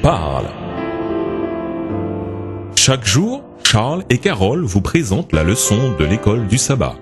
parle. Chaque jour, Charles et Carole vous présentent la leçon de l'école du sabbat.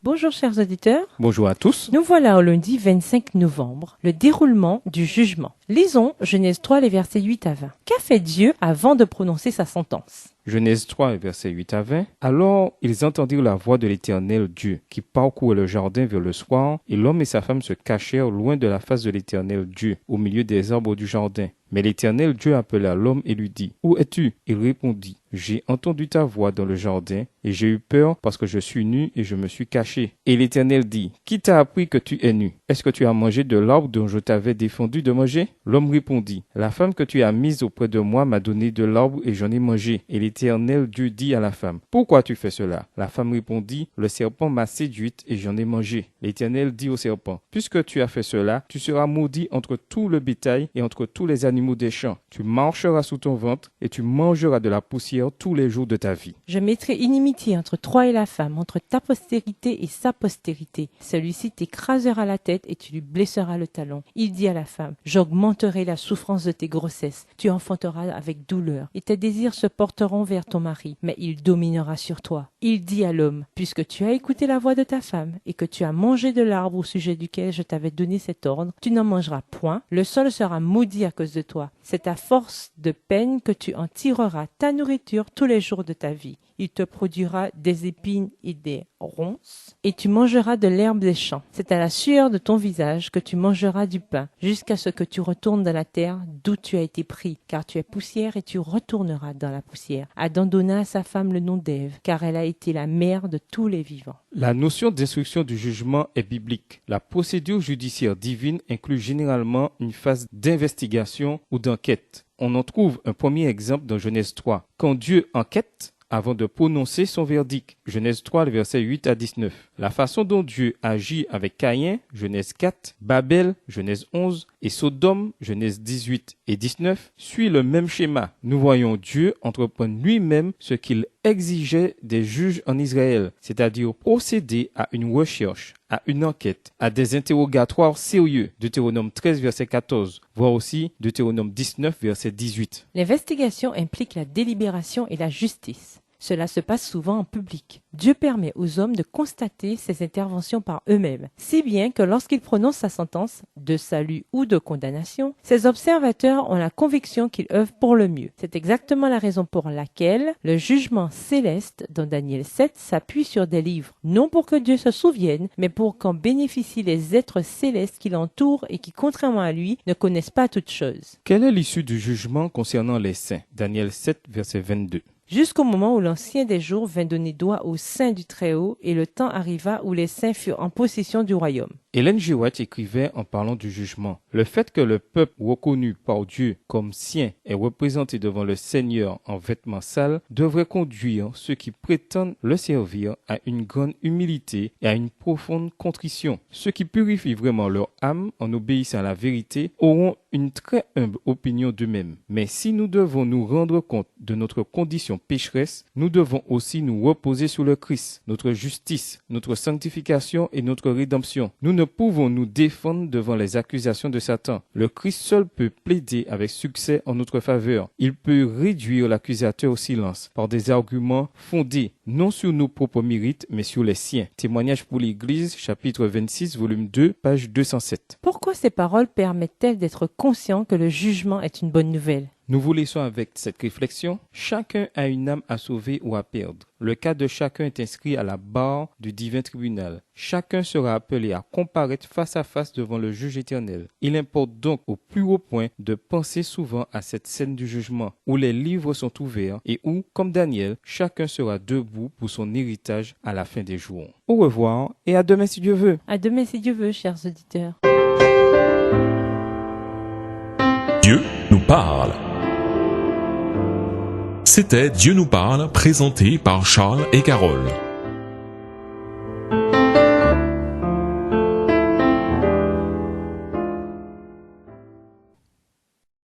Bonjour chers auditeurs. Bonjour à tous. Nous voilà au lundi 25 novembre, le déroulement du jugement. Lisons Genèse 3, les versets 8 à 20. Qu'a fait Dieu avant de prononcer sa sentence ? Genèse 3, versets 8 à 20. Alors ils entendirent la voix de l'Éternel Dieu, qui parcourait le jardin vers le soir, et l'homme et sa femme se cachèrent loin de la face de l'Éternel Dieu, au milieu des arbres du jardin. Mais l'Éternel Dieu appela l'homme et lui dit, « Où es-tu » Il répondit, « J'ai entendu ta voix dans le jardin, et j'ai eu peur parce que je suis nu et je me suis caché. » Et l'Éternel dit, « Qui t'a appris que tu es nu ? Est-ce que tu as mangé de l'arbre dont je t'avais défendu de manger ?» L'homme répondit, « La femme que tu as mise auprès de moi m'a donné de l'arbre et j'en ai mangé. » Et l'Éternel Dieu dit à la femme, « Pourquoi tu fais cela ?» La femme répondit, « Le serpent m'a séduite et j'en ai mangé. » L'Éternel dit au serpent, « Puisque tu as fait cela, tu seras maudit entre tout le bétail et entre tous les animaux des champs. Tu marcheras sous ton ventre et tu mangeras de la poussière tous les jours de ta vie. » Je mettrai inimitié entre toi et la femme, entre ta postérité et sa postérité. Celui-ci t'écrasera la tête et tu lui blesseras le talon. Il dit à la femme, « J'augmenterai la souffrance de tes grossesses. Tu enfanteras avec douleur et tes désirs se porteront vers ton mari, mais il dominera sur toi. » Il dit à l'homme, « Puisque tu as écouté la voix de ta femme et que tu as mangé de l'arbre au sujet duquel je t'avais donné cet ordre, tu n'en mangeras point. Le sol sera maudit à cause de toi. C'est à force de peine que tu en tireras ta nourriture tous les jours de ta vie. Il te produira des épines et des ronces, et tu mangeras de l'herbe des champs. C'est à la sueur de ton visage que tu mangeras du pain, jusqu'à ce que tu retournes dans la terre d'où tu as été pris, car tu es poussière et tu retourneras dans la poussière. Adam donna à sa femme le nom d'Ève, car elle a été la mère de tous les vivants. La notion d'instruction du jugement est biblique. La procédure judiciaire divine inclut généralement une phase d'investigation ou d'enquête. On en trouve un premier exemple dans Genèse 3. Quand Dieu enquête, avant de prononcer son verdict. Genèse 3, versets 8 à 19. La façon dont Dieu agit avec Caïn, Genèse 4, Babel, Genèse 11, et Sodome, Genèse 18 et 19, suit le même schéma. Nous voyons Dieu entreprendre lui-même ce qu'il exigeait des juges en Israël, c'est-à-dire procéder à une recherche, à une enquête, à des interrogatoires sérieux. Deutéronome 13, verset 14, voire aussi Deutéronome 19, verset 18. L'investigation implique la délibération et la justice. Cela se passe souvent en public. Dieu permet aux hommes de constater ces interventions par eux-mêmes, si bien que lorsqu'il prononce sa sentence, de salut ou de condamnation, ses observateurs ont la conviction qu'il œuvre pour le mieux. C'est exactement la raison pour laquelle le jugement céleste dans Daniel 7 s'appuie sur des livres, non pour que Dieu se souvienne, mais pour qu'en bénéficient les êtres célestes qui l'entourent et qui, contrairement à lui, ne connaissent pas toutes choses. Quelle est l'issue du jugement concernant les saints? Daniel 7, verset 22. Jusqu'au moment où l'Ancien des jours vint donner droit aux saints du Très-Haut et le temps arriva où les saints furent en possession du royaume. Ellen G. White écrivait en parlant du jugement, « Le fait que le peuple reconnu par Dieu comme sien est représenté devant le Seigneur en vêtements sales devrait conduire ceux qui prétendent le servir à une grande humilité et à une profonde contrition. Ceux qui purifient vraiment leur âme en obéissant à la vérité auront une très humble opinion d'eux-mêmes. Mais si nous devons nous rendre compte de notre condition pécheresse, nous devons aussi nous reposer sur le Christ, notre justice, notre sanctification et notre rédemption. Nous ne pouvons nous défendre devant les accusations de Satan. Le Christ seul peut plaider avec succès en notre faveur. Il peut réduire l'accusateur au silence par des arguments fondés, non sur nos propres mérites, mais sur les siens. Témoignage pour l'Église, chapitre 26, volume 2, page 207. Pourquoi ces paroles permettent-elles d'être conscient que le jugement est une bonne nouvelle ? Nous vous laissons avec cette réflexion. Chacun a une âme à sauver ou à perdre. Le cas de chacun est inscrit à la barre du divin tribunal. Chacun sera appelé à comparaître face à face devant le juge éternel. Il importe donc au plus haut point de penser souvent à cette scène du jugement où les livres sont ouverts et où, comme Daniel, chacun sera debout pour son héritage à la fin des jours. Au revoir et à demain si Dieu veut. À demain si Dieu veut, chers auditeurs. Dieu nous parle. C'était Dieu nous parle, présenté par Charles et Carole.